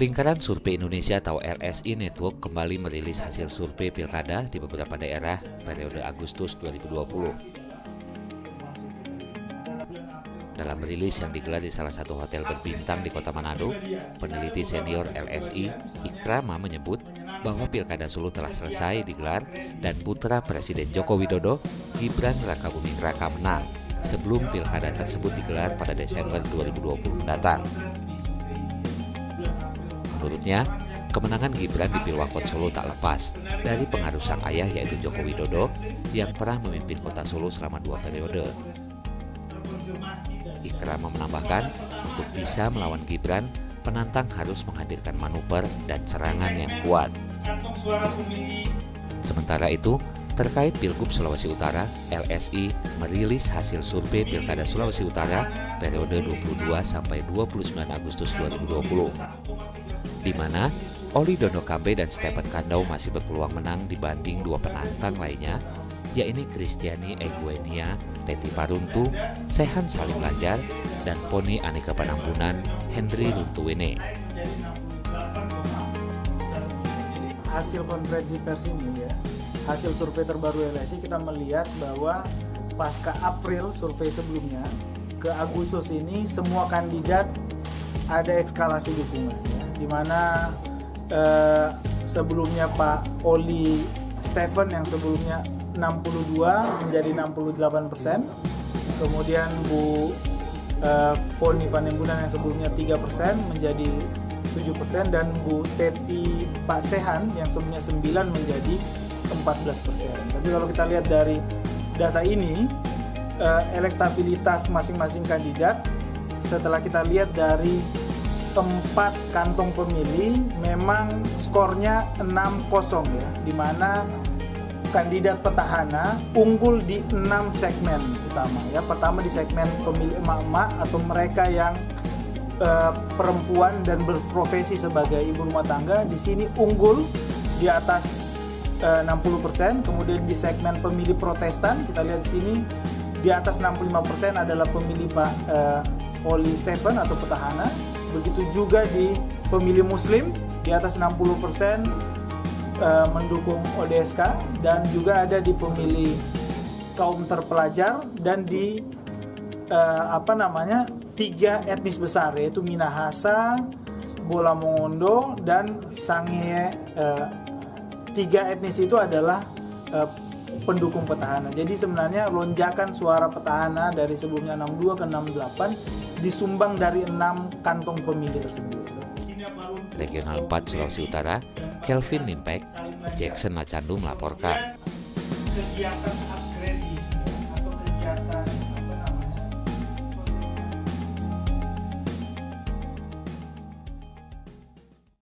Lingkaran Survei Indonesia atau LSI Network kembali merilis hasil survei pilkada di beberapa daerah periode Agustus 2020. Dalam rilis yang digelar di salah satu hotel berbintang di Kota Manado, peneliti senior LSI, Ikrama, menyebut bahwa Pilkada Solo telah selesai digelar dan putra Presiden Joko Widodo, Gibran Rakabuming Raka, menang sebelum pilkada tersebut digelar pada Desember 2020 mendatang. Menurutnya, kemenangan Gibran di Pilwakot Solo tak lepas dari pengaruh sang ayah yaitu Joko Widodo yang pernah memimpin kota Solo selama 2 periode. Ikrama menambahkan, untuk bisa melawan Gibran, penantang harus menghadirkan manuver dan serangan yang kuat. Sementara itu, terkait Pilgub Sulawesi Utara, LSI merilis hasil survei Pilkada Sulawesi Utara periode 22 sampai 29 Agustus 2020. Di mana Oli Dondo Kambe dan Stephen Kandau masih berpeluang menang dibanding 2 penantang lainnya, yaitu Kristiani Egwenia, Teti Paruntu, Sehan Salim Lanjar, dan Poni Aneka Panampunan, Henry Runtuwene. Hasil konferensi pers ini ya, hasil survei terbaru LSI kita melihat bahwa pasca April survei sebelumnya ke Agustus ini semua kandidat ada eskalasi dukungan ya, di mana sebelumnya Pak Oli Stephen yang sebelumnya 62 menjadi 68%, kemudian Bu Foni Panembunan yang sebelumnya 3% menjadi 7%, dan Bu Teti Pak Sehan yang sebelumnya 9 menjadi 14%. Tapi kalau kita lihat dari data ini, elektabilitas masing-masing kandidat setelah kita lihat dari 4 kantong pemilih memang skornya 6-0 ya, di mana kandidat petahana unggul di 6 segmen utama ya. Pertama di segmen pemilih emak-emak atau mereka yang perempuan dan berprofesi sebagai ibu rumah tangga, di sini unggul di atas 60%. Kemudian di segmen pemilih Protestan kita lihat di sini di atas 65% adalah pemilih Pak Oli Stephen atau petahana. Begitu juga di pemilih Muslim di atas 60% mendukung ODSK, dan juga ada di pemilih kaum terpelajar dan di 3 etnis besar yaitu Minahasa, Bola Mongondo, dan Sangihe. 3 etnis itu adalah pendukung petahana. Jadi sebenarnya lonjakan suara petahana dari sebelumnya 62 ke 68 disumbang dari 6 kantong pemilih tersebut. Regional 4 Sulawesi Utara, Kelvin Limpek, Jackson Lacandu melaporkan. Kegiatan akredit atau kegiatan